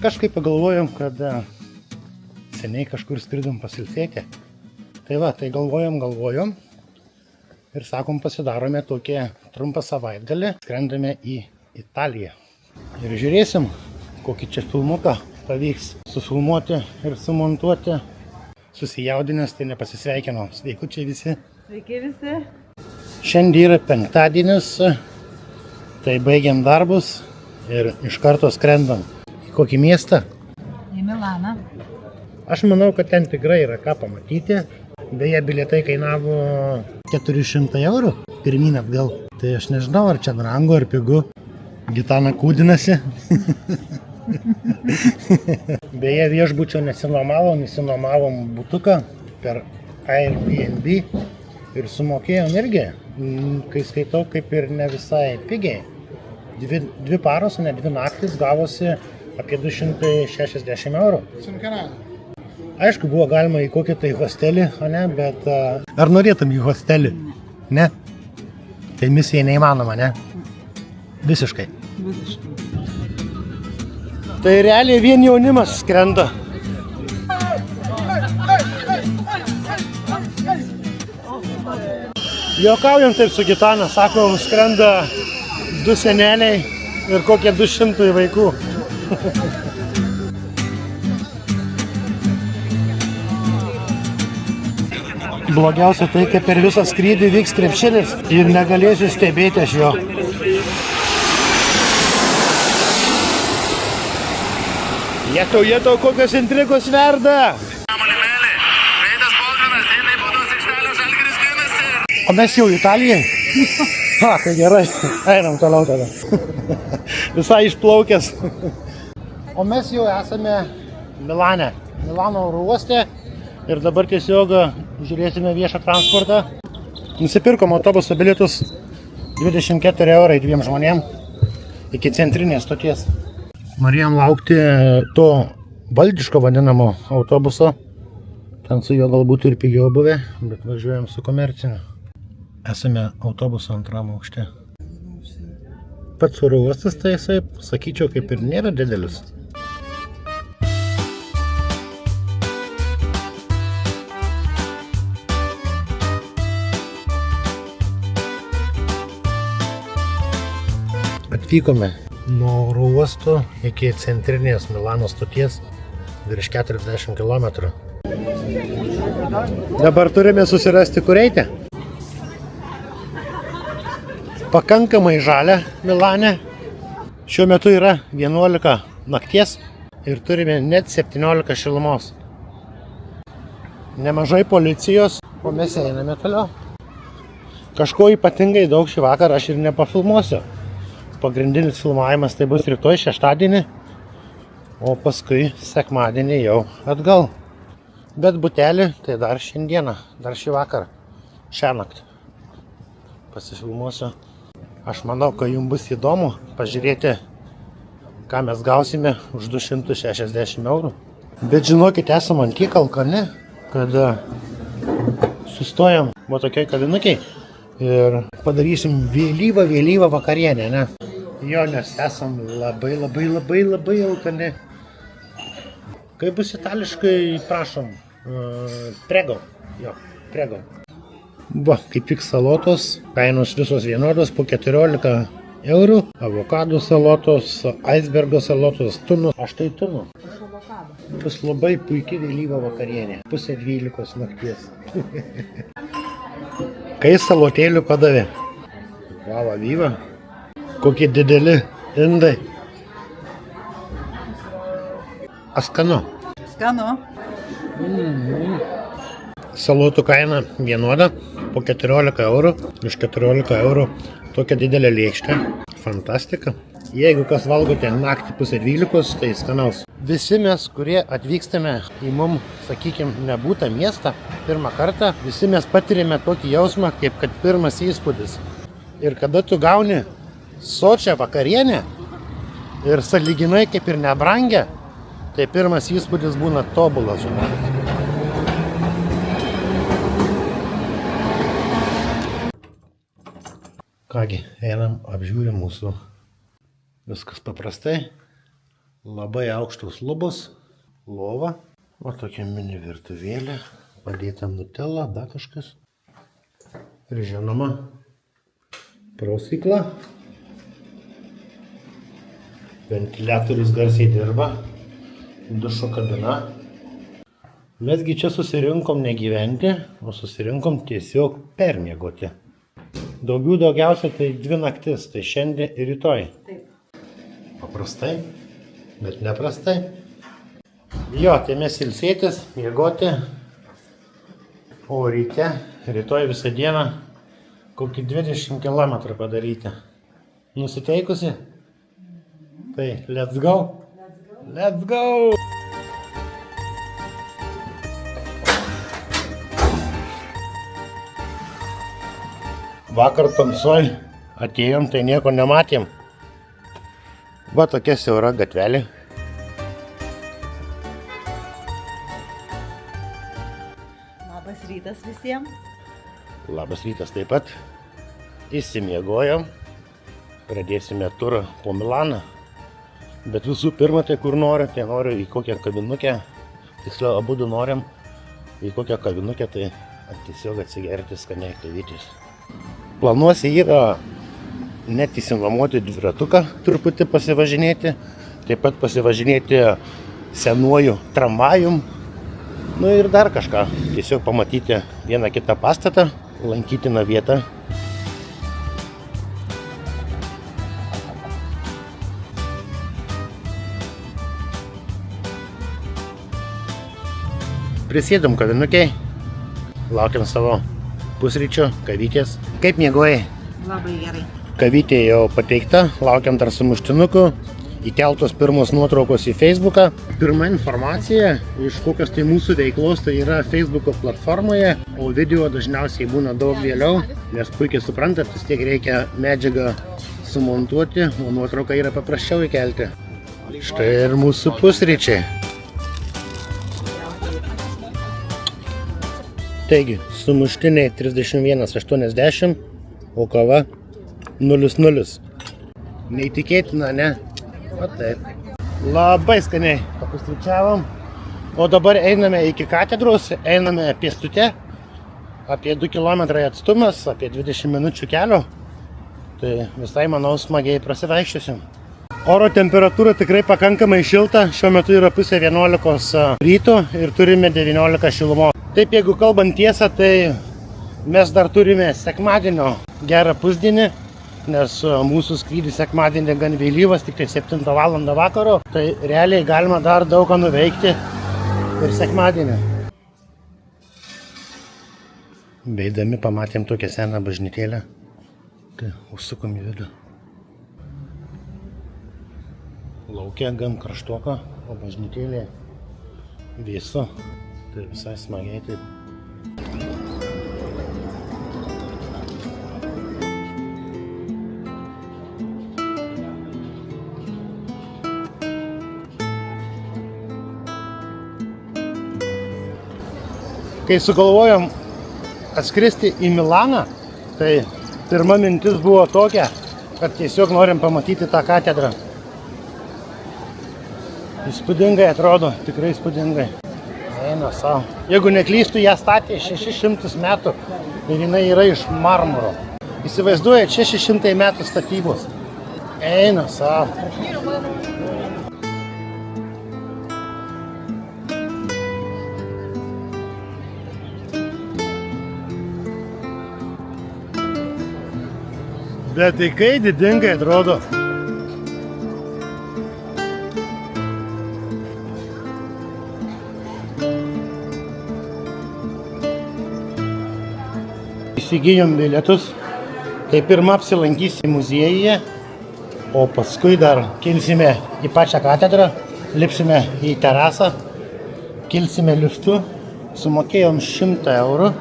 Kažkaip pagalvojom, kad seniai kažkur skridom pasilsėti. Tai va, tai galvojom ir sakom, pasidarome tokį trumpą savaitgalį, skrendame į Italiją. Ir žiūrėsim, kokį čia filmuką pavyks sufilmuoti ir sumontuoti. Susijaudinęs, tai nepasisveikinau. Sveikučiai visi. Sveiki visi. Šiandien yra penktadienis, tai baigiam darbus ir iš karto skrendam. Į kokį miestą? Į Milaną. Aš manau, kad ten tikrai yra ką pamatyti. Beje, bilietai kainavo 400 eurų pirmyn atgal. Tai aš nežinau, ar čia brangu, ar pigu. Gitana kūdinasi. Beje, viešbučio nesinuomavom butuką per Airbnb ir sumokėjom irgi, kai skaitau, kaip ir ne visai pigiai. Dvi paros, ne 2 naktis gavosi apie 260 eurų. Aišku, buvo galima į kokį tai hostelį, o ne, bet... Ar norėtum į hostelį? Ne? Tai misija neįmanoma, ne? Visiškai. Tai realiai vien jaunimas skrenda. Juokaujam taip su Gitana, sakom, skrenda 2 seneliai ir kokie 200 vaikų. Blogiausia tai, kad per visą skrydį vyks krepšinis ir negalėsiu stebėti aš jo. Jetau, kokios intrigos verda! O mes jau Italijai? Tai gerai, einam toliau tada. Visai išplaukęs. O mes jau esame Milane, Milano oro uoste ir dabar tiesiog žiūrėsime viešą transportą. Nusipirkom autobuso bilietus 24 eurai 2 žmonėm iki centrinės stoties. Norėjom laukti to baltiško vadinamo autobuso. Ten su juo galbūt ir pigiau buvę, bet važiuojam su komerciniu. Esame autobuso 2 aukšte. Pats oro uostas, tai jisai, sakyčiau, kaip ir nėra didelis. Atvykome nuo oro uosto iki centrinės Milano stoties virš 40 km. Dabar turime susirasti, kur eiti. Pakankamai žalia Milane. Šiuo metu yra 11 nakties ir turime net 17 šilumos. Nemažai policijos, o mes einame toliau. Kažko ypatingai daug šį vakarą aš ir nepafilmuosiu. Pagrindinis filmavimas tai bus rytoj šeštadienį, o paskui sekmadienį jau atgal. Bet butelį tai dar šiandieną, dar šį vakarą, šiąnakt pasifilmuosiu. Aš manau, kad jums bus įdomu pažiūrėti, ką mes gausime už 260 eurų. Bet žinokit, esam ant tiek alkani, kad sustojam va tokiai kavinukiai ir padarysim vėlyvą vakarienę, ne? Jo, nes esam labai alkani. Kaip bus itališkai, prašom, prego. Jo, prego. Va, kaip tik salotos, kainos visos vienodos po 14 eurų. Avokadų salotos, icebergo salotos, tunų. Aš tai tunų. Bus labai puikiai vėlyva vakarienė. 11:30 nakties. Kai salotėlių padavė. Vava vyva. Kokie dideli indai. Skanu. Skanu. Salotų kaina vienoda po 14 eurų. Už 14 eurų tokia didelė lėkštė. Fantastika. Jeigu kas valgote naktį 11:30, tai skanaus. Visi mes, kurie atvykstame į mum, sakykim, nebūtą miestą pirmą kartą, visi mes patirime tokį jausmą, kaip kad pirmas įspūdis. Ir kada tu gauni sočią vakarienę ir sąlyginai kaip ir nebrangę, tai pirmas įspūdis būna tobulas, žinai. Kągi, einam, apžiūrim mūsų. Viskas paprastai. Labai aukštos lubos, lova. O tokia mini virtuvėlė, padėta nutela, dar kažkas. Ir žinoma, prausykla. Ventiliatorius garsiai dirba, dušo kabina. Mesgi čia susirinkom negyventi, o susirinkom tiesiog permiegoti. Daugiausia tai 2 naktis, tai šiandien ir rytoj. Taip. Paprastai, bet neprastai. Jo, tai mes ilsėtis, miegoti, o rytoj visą dieną kokį 20 km padaryti. Nusiteikusi? Tai, let's go! Let's go! Vakar tamsoj atėjom, tai nieko nematėm. Va tokia siaura gatvelė. Labas rytas visiems. Labas rytas taip pat. Išsimiegojom. Pradėsime turą po Milaną. Bet visų pirma, tai kur noriu, tai noriu į kokią kavinukę. Tiksliau, abudu norim į kokią kavinukę, tai tiesiog atsigerti skaniai kavytės. Planuose yra net įsinuomoti dviratuką, truputį pasivažinėti, taip pat pasivažinėti senuoju tramvajum, nu ir dar kažką. Tiesiog pamatyti vieną kitą pastatą, lankytiną vietą. Prisėdom kavinukiai, laukiam savo pusryčio, kavytės. Kaip miegojai? Labai gerai. Kavytė jau pateikta, laukiam dar sumuštinuku. Įkeltos pirmos nuotraukos į Facebooką. Pirma informacija iš kokios tai mūsų veiklos, tai yra Facebooko platformoje, o video dažniausiai būna daug vėliau, nes puikiai suprantat, vis tiek reikia medžiagą sumontuoti, o nuotrauką yra paprasčiau įkelti. Štai ir mūsų pusryčiai. Taigi, sumuštiniai 31,80, o kava 0,0. Neįtikėtina, ne? O taip. Labai skaniai papusryčiavom. O dabar einame iki katedros, einame pėstute. Apie 2 km atstumas, apie 20 minučių kelio. Tai visai, manau, smagiai prasivaikščiosim. Oro temperatūra tikrai pakankamai šilta. Šiuo metu yra pusė 11 ryto ir turime 19 šilumos. Taip, jeigu kalbant tiesą, tai mes dar turime sekmadienio gerą pusdienį, nes mūsų skrydis sekmadienį gan vėlyvas, tik tai 7 val. Vakaro. Tai realiai galima dar daug ką nuveikti ir sekmadienį. Beidami pamatėm tokią seną bažnytėlę. Tai užsukom į vidų. Laukia gan kraštoka, o bažnytėlė vėsu. Tai visai smagiai taip. Kai sugalvojom atskristi į Milaną, tai pirma mintis buvo tokia, kad tiesiog norim pamatyti tą katedrą. Įspūdingai atrodo, tikrai įspūdingai. Eina savo. Jeigu neklystu, ją statė 600 metų ir jinai yra iš marmuro. Įsivaizduojat, 600 metų statybos. Eina savo. Bet tai kai didingai atrodo. Įsigijom bilietus, tai pirmą apsilankysim muziejuje, o paskui dar kilsime į pačią katedrą, lipsime į terasą, kilsime liftu, sumokėjom 100 eurų,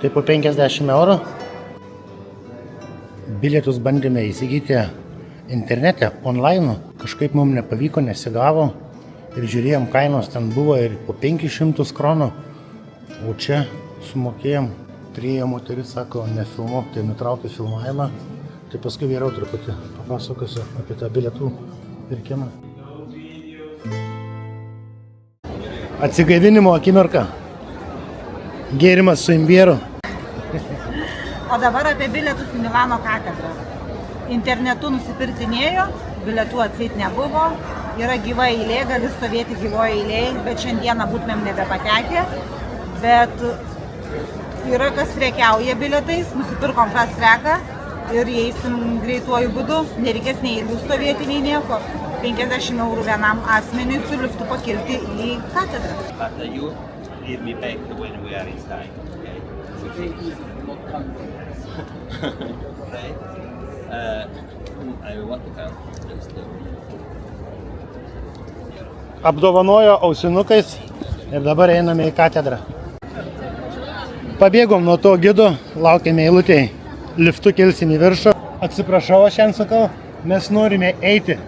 tai po 50 eurų. Bilietus bandėme įsigyti internete, online, kažkaip mums nepavyko, nesigavo ir žiūrėjom, kainos ten buvo ir po 500 kronų, o čia sumokėjom. Priėjo moteris, sako, nefilmuok, tai nutraukė filmavimą. Tai paskui vėliau truputį papasakosiu apie tą bilietų pirkimą. Atsigaivinimo akimirka. Gėrimas su imbieru. O dabar apie bilietus į Milano katedrą. Internetu nusipirkinėjo, bilietų atseit nebuvo. Yra gyva eilė, gali stovėti gyvoje eilėje, bet šiandieną būtumėm nebepatekę. Bet yra kas prekiauja bilietais, nusipirkom fast tracką ir įeisim greituoju būdu. Nereikės nei ilgių stovėti, nei nieko. 50 eurų vienam asmeniui su liftu pakilti į katedrą. But you give me back when we are inside, okay? Okay? I want to come. Just Apdovanojo ausinukais ir dabar einame į katedrą. Pabėgom nuo to gido, laukiame eilutėj. Liftu kilsim į viršų. Atsiprašau, aš šiandien sakau, mes norime eiti.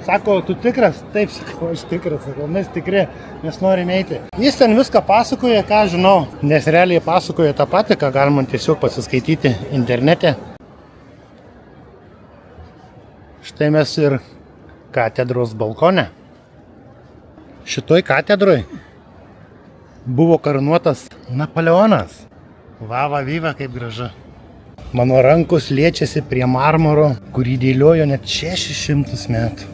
Sako, tu tikras? Taip, sakau, aš tikras. Sakau, mes tikri, mes norime eiti. Jis ten viską pasakoja, ką žinau, nes realiai pasakoja tą patį, ką galima tiesiog pasiskaityti internete. Štai mes ir katedros balkone. Šitoj katedroj buvo karūnuotas Napoleonas. Vava vyva, kaip gražu. Mano rankos liečiasi prie marmuro, kurį dėliojo net 600 metų.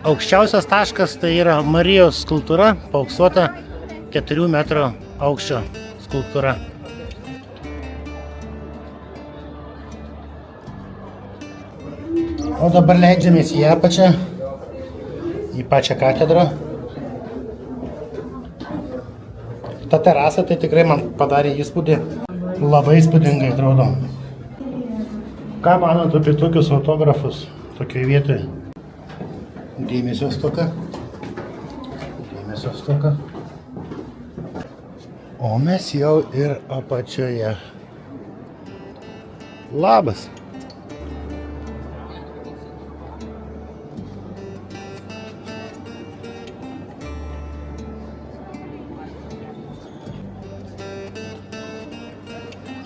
Aukščiausias taškas tai yra Marijos skulptūra, paauksuota 4 metrų aukščio skulptūra. O dabar leidžiamės į apačią, į pačią katedrą. Ta terasa tai tikrai man padarė įspūdį, labai įspūdingai atrodo. Ką manot apie tokius autografus tokioje vietoje? Dėmesio stoka. Dėmesio stoka. O mes jau ir apačioje. Labas.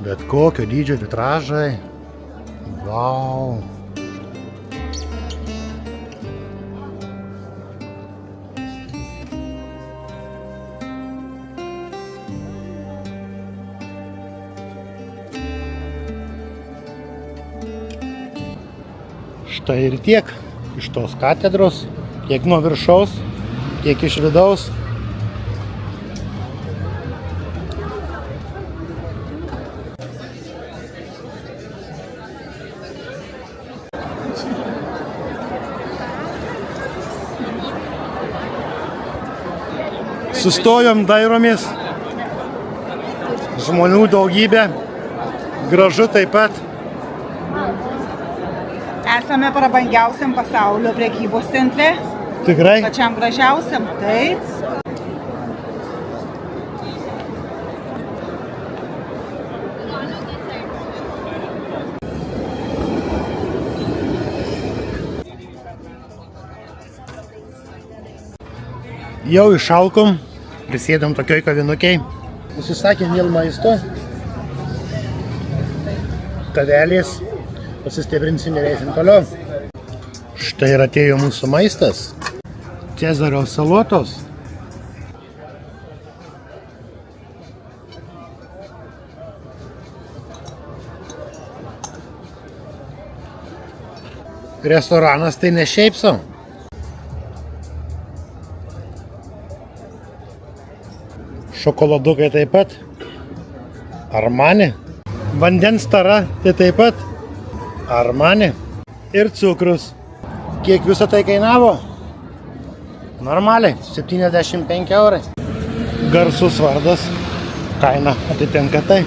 Bet kokio dydžio vitražai. Vau. Štai ir tiek iš tos katedros, tiek nuo viršaus, tiek iš vidaus. Sustojom, dairomės. Žmonių daugybė. Gražu taip pat. Esame prabangiausiam pasaulio prekybos centre. Tikrai? Pačiam gražiausiam. Taip. Jau išalkom, prisėdom tokioj kavinukiai. Užsisakėm vėl maisto. Kavelės. Pasistebrinsim ir eisim toliau. Štai ir atėjo mūsų maistas. Cezario salotos. Restoranas tai ne šiaip sau. Šokoladukai taip pat. Armani. Vandens tara tai taip pat. Armani. Ir cukrus. Kiek viso tai kainavo? Normaliai, 75 eurai. Garsus vardas. Kaina atitenka tai.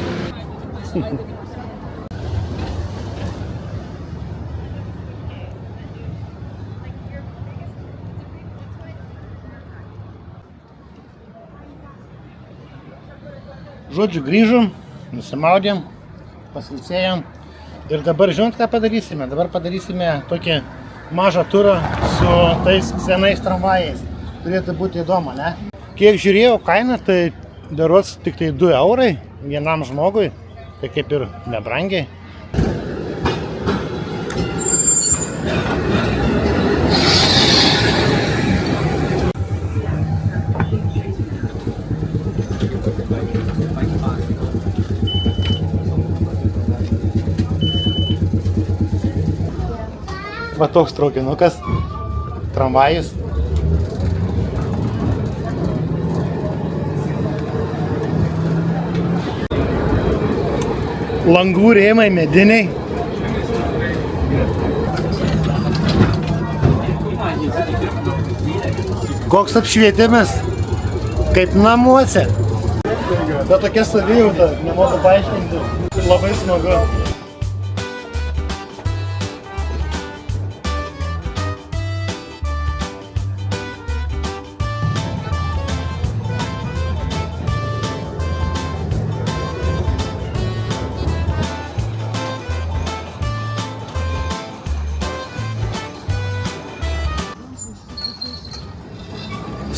Žodžiu, grįžom, nusimaudėm, pasilsėjom. Ir dabar žinot, ką padarysime? Dabar padarysime tokį mažą turą su tais senais tramvajais. Turėtų būti įdomu, ne? Kiek žiūrėjau kainą, tai darots tik tai 2 eurai vienam žmogui. Tai kaip ir nebrangiai. Va toks traukinukas, tramvajus. Langų rėmai mediniai. Koks apšvietimas, kaip namuose. Bet tokia savijauta, nemoku paaiškinti, labai smagu.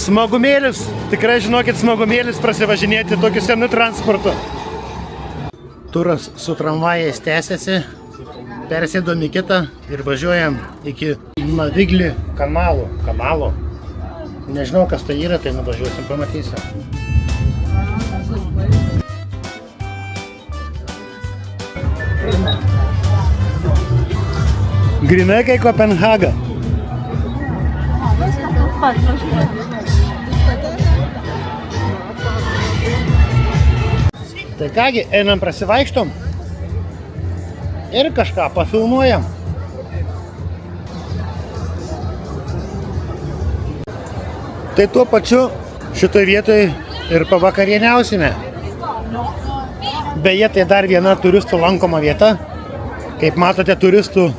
Smagumėlis, tikrai žinokit, smagumėlis prasivažinėti tokiu senu transportu. Turas su tramvajais tęsiasi, persėdom į kitą ir važiuojam iki Navigli kanalo. Nežinau, kas tai yra, tai nuvažiuosim, pamatysim. Grinai kai Kopenhaga. Tai kągi, einam prasivaikštom ir kažką pafilmuojam. Tai tuo pačiu šitoj vietoj ir pavakarieniausime. Beje, tai dar viena turistų lankoma vieta. Kaip matote, turistų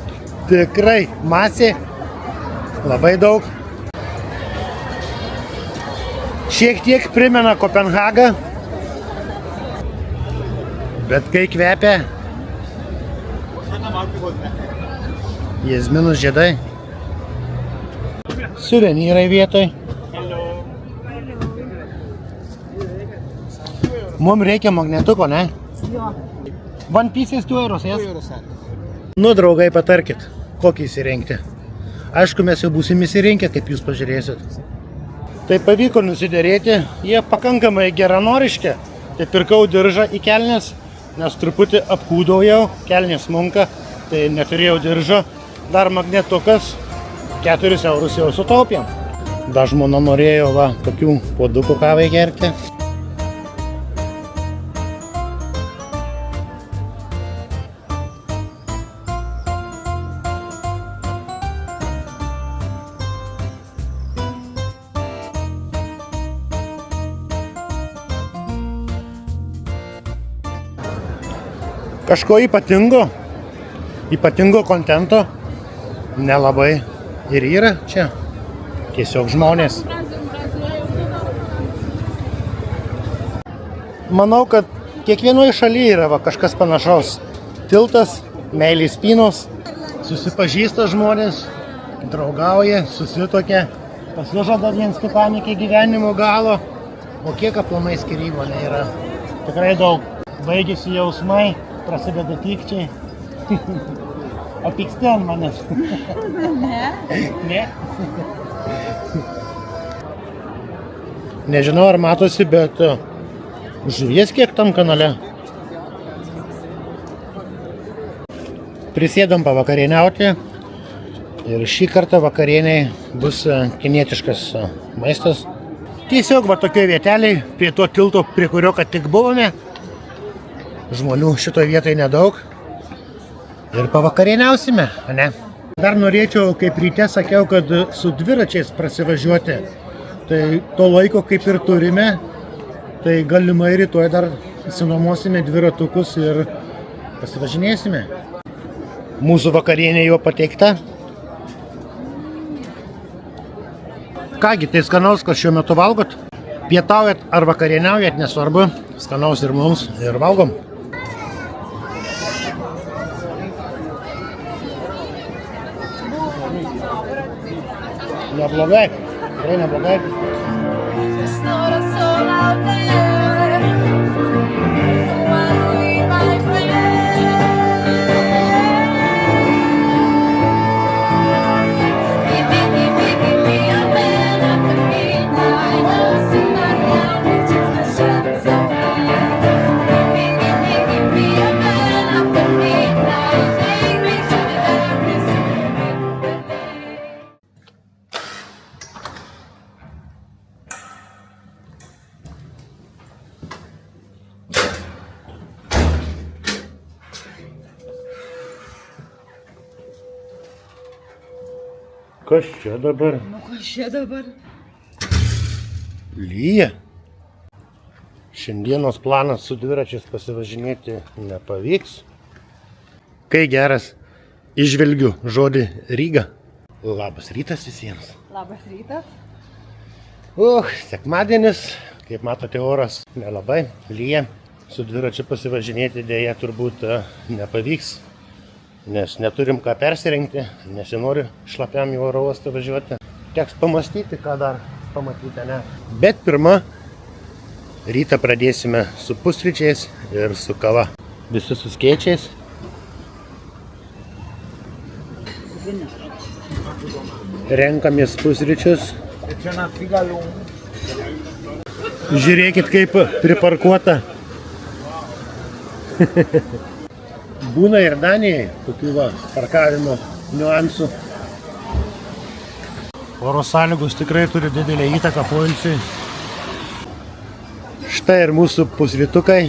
tikrai masė, labai daug. Šiek tiek primena Kopenhagą, bet kai kvepia jazminų žiedai. Suvenyrai vietoj. Mums reikia magnetuko, ne? Jo. One piece 2 euros, jas? Nu, draugai, patarkit, kokį įsirengti. Aišku, mes jau būsim įsirinkę, kaip jūs pažiūrėsit. Tai pavyko nusidėrėti, jie pakankamai geranoriški. Tai pirkau diržą į kelnes, nes truputį apkūdau jau, kelnės munka, tai neturėjau diržo. Dar magnetukas, 4 eurus jau sutaupėm. Dar žmona norėjo va, tokių puodukų kavai gerti. Kažko ypatingo kontento nelabai ir yra čia. Tiesiog žmonės. Manau, kad kiekvienoje šalyje yra va, kažkas panašaus. Tiltas, meilės spynos, susipažįsta žmonės, draugauja, susituokia, pasižada viens kitam iki gyvenimo galo. O kiek aplamai skyrybų yra? Tikrai daug. Baigėsi jausmai. Prasideda pykčiai. O pyksti ant manęs? Ne. Ne? Nežinau, ar matosi, bet žuvies kiek tam kanale. Prisėdom pavakarieniauti ir šį kartą vakarieniai bus kinietiškas maistas. Tiesiog va tokioje vieteliai prie to tilto, prie kurio kad tik buvome. Žmonių šitoje vietoje nedaug ir pavakarieniausime, ne? Dar norėčiau, kaip ryte sakiau, kad su dviračiais prasivažiuoti. Tai to laiko kaip ir turime, tai galimai rytoj dar išsinuomosime dviratukus ir pasivažinėsime. Mūsų vakarienė jau pateikta. Kągi, tai skanaus, kas šiuo metu valgot? Pietaujat ar vakarieniaujat, nesvarbu. Skanaus ir mums, ir valgom. Neblogai, tikrai neblogai. There's not a soul out there, so why don't we, my friend? Give me a man after midnight. Oh, somebody out there just to shut so high. Give me a man after midnight. Take me to the darkness and make me believe. Kas čia dabar? Nu, kas čia dabar? Lyja. Šiandienos planas su dviračiais pasivažinėti nepavyks. Kai geras, išvelgiu žodį Ryga. Labas rytas visiems. Labas rytas. Sekmadienis, kaip matote, oras nelabai lyja. Su dviračiu pasivažinėti dėja turbūt nepavyks, nes neturim ką persirengti, nesinori šlapiam į oro uostą važiuoti. Teks pamastyti, ką dar pamatyti, ne. Bet pirma, rytą pradėsime su pusryčiais ir su kava. Visi su skėčiais. Renkamės pusryčius. Žiūrėkit, kaip priparkuota. Būna ir Danijai tokių parkavimo niuansų. Oro sąlygos tikrai turi didelę įtaką poilsiui. Štai ir mūsų pusrytukai.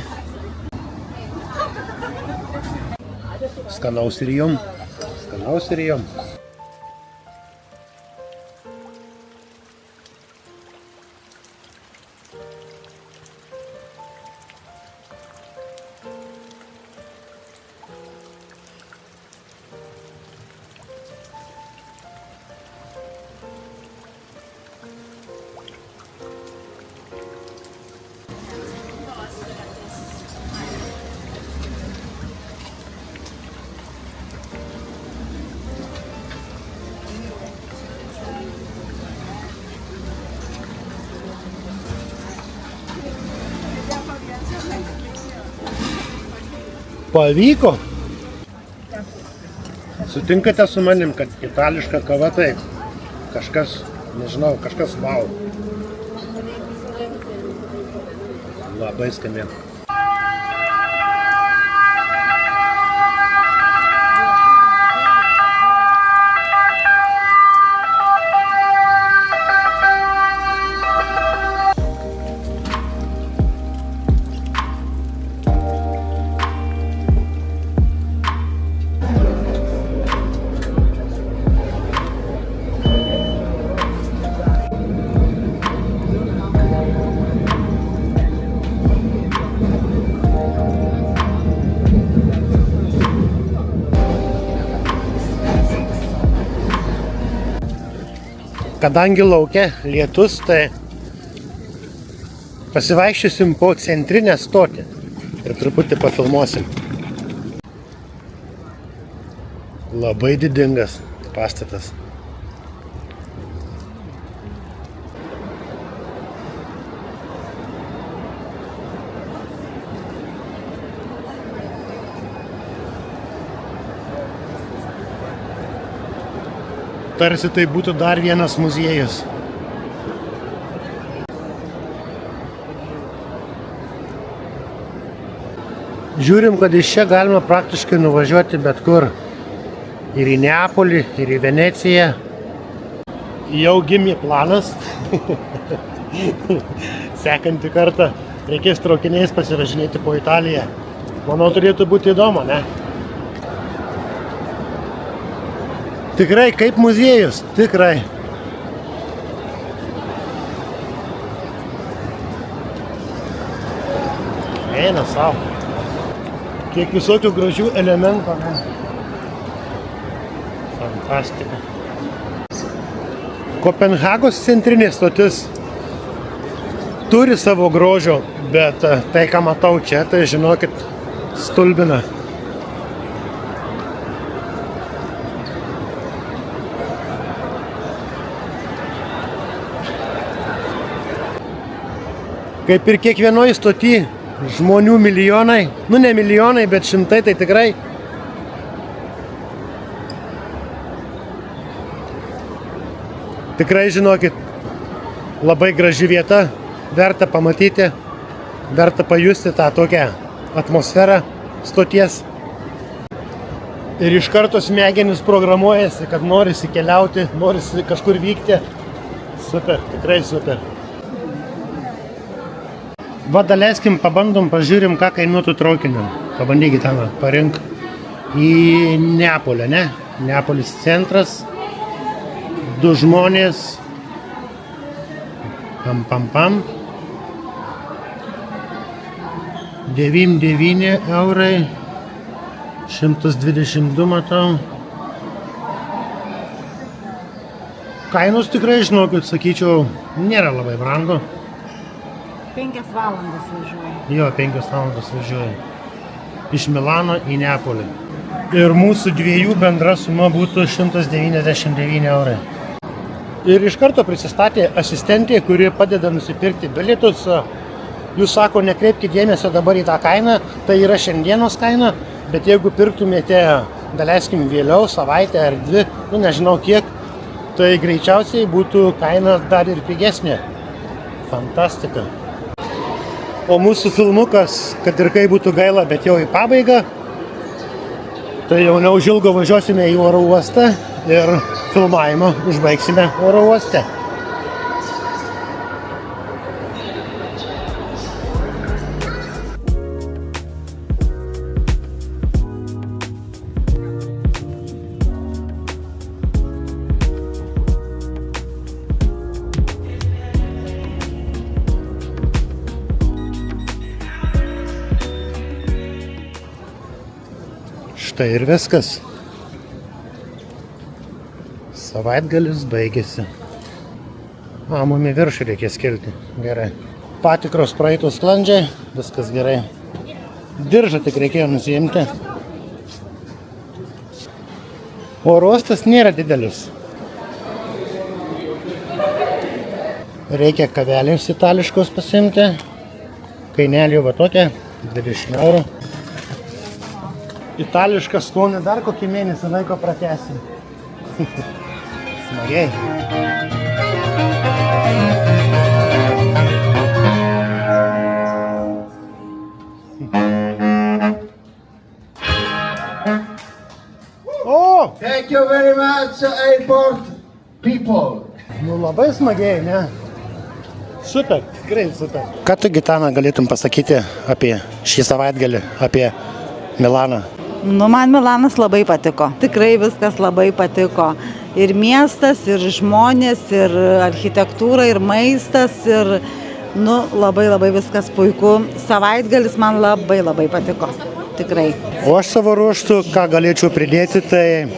Skanaus ir jum. Skanaus ir jum. Pavyko. Sutinkate su manim, kad itališka kava tai kažkas, nežinau, kažkas wow. Labai skani. Kadangi laukia lietus, tai pasivaikščiosim po centrinę stotį ir truputį pafilmuosim. Labai didingas pastatas. Tarsi tai būtų dar vienas muziejus. Žiūrim, kad iš čia galima praktiškai nuvažiuoti bet kur. Ir į Neapolį, ir į Veneciją. Jau gimė planas. Sekantį kartą reikės traukiniais pasivažinėti po Italiją. Manau, turėtų būti įdomu, ne? Tikrai kaip muziejus, tikrai. Eina savo. Kiek visokių gražių elementų. Fantastika. Kopenhagos centrinė stotis. turi savo grožio, bet tai, ką matau čia, tai žinokit, stulbina. Kaip ir kiekvienoje stoty žmonių milijonai, nu ne milijonai, bet šimtai, tai tikrai. Tikrai, žinokit, labai graži vieta, verta pamatyti, verta pajusti tą tokią atmosferą stoties. Ir iš karto smegenys programuojasi, kad norisi keliauti, norisi kažkur vykti. Super, tikrai super. Va, daleiskim, pabandom, pažiūrim, ką kainuotų traukiniu. Pabandykit, Ana, parink į Neapolį, ne? Neapolis centras. 2 žmonės. Pam. 99 eurai. 122 matau. Kainos tikrai, žinokit, sakyčiau, nėra labai brangu. 5 valandas važiuoju. Jo, 5 valandas važiuoju. Iš Milano į Neapolį. Ir mūsų dviejų bendra suma būtų 199 eurai. Ir iš karto prisistatė asistentė, kuri padeda nusipirkti bilietus. Jūs sako, nekreipkite dėmesio dabar į tą kainą, tai yra šiandienos kaina, bet jeigu pirktumėte, daleiskim, vėliau, savaitę ar 2, nu nežinau kiek, tai greičiausiai būtų kaina dar ir pigesnė. Fantastika. O mūsų filmukas, kad ir kaip būtų gaila, bet jau į pabaigą, tai jau neužilgo važiuosime į oro uostą ir filmavimą užbaigsime oro uoste. Štai ir viskas. Savaitgalis baigėsi. Mum į viršų reikės kilti. Gerai. Patikros praeitos sklandžiai. Viskas gerai. Diržą tik reikėjo nusiimti. Oro uostas nėra didelis. Reikia kavelės itališkos pasiimti. Kainelį va tokia. 20 eurų. Itališką skonį dar kokį mėnesį laiko pratęsim. Smagiai. O! Thank you very much, airport people. Nu labai smagiai, ne? Super, tikrai super. Ką tu, Gitana, galėtum pasakyti apie šį savaitgalį, apie Milaną? Nu, man Milanas labai patiko. Tikrai viskas labai patiko. Ir miestas, ir žmonės, ir architektūra, ir maistas, ir labai viskas puiku. Savaitgalis man labai patiko. Tikrai. O aš savo ruoštų, ką galėčiau pridėti, tai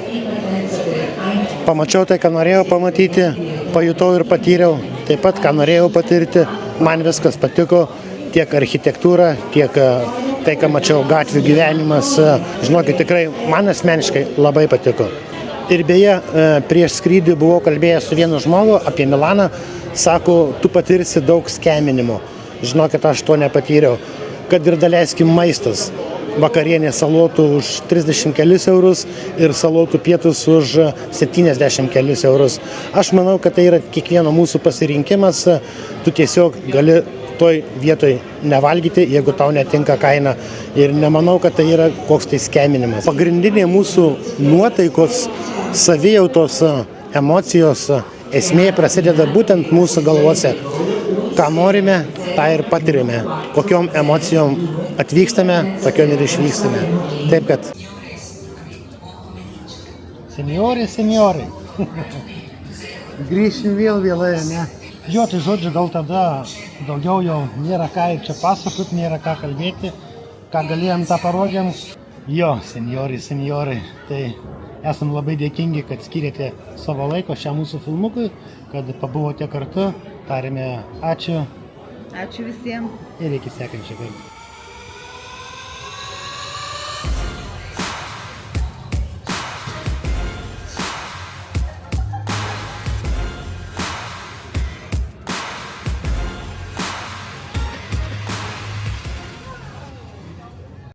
pamačiau tai, ką norėjau pamatyti, pajutau ir patyriau. Taip pat, ką norėjau patirti, man viskas patiko. Tiek architektūra, tiek tai, ką mačiau, gatvių gyvenimas, žinokit, tikrai man asmeniškai labai patiko. Ir beje, prieš skrydį buvau kalbėjęs su vienu žmogu apie Milaną, sako, tu patirsi daug skeminimo. Žinokit, aš to nepatyriau. Kad ir daleiskim maistas. Vakarienė salotų už 30 kelis eurus ir salotų pietus už 70 kelis eurus. Aš manau, kad tai yra kiekvieno mūsų pasirinkimas. Tu tiesiog gali toj vietoj nevalgyti, jeigu tau netinka kaina. Ir nemanau, kad tai yra koks tai skeminimas. Pagrindinė mūsų nuotaikos, savijautos, emocijos esmė prasideda būtent mūsų galvose. Ką norime, tą ir patirime. Kokiom emocijom atvykstame, tokiom ir išvykstame. Taip kad... Senjorai. Grįšim vėlai, ne? Jo, tai žodžiu, gal tada daugiau jau nėra ką čia pasakot, nėra ką kalbėti, ką galėjom, tą parodėm. Jo, senjorai, tai esam labai dėkingi, kad skiriate savo laiko šiam mūsų filmukui, kad pabuvote kartu, tarėme ačiū Ačiū visiems. Ir iki sekančio karto.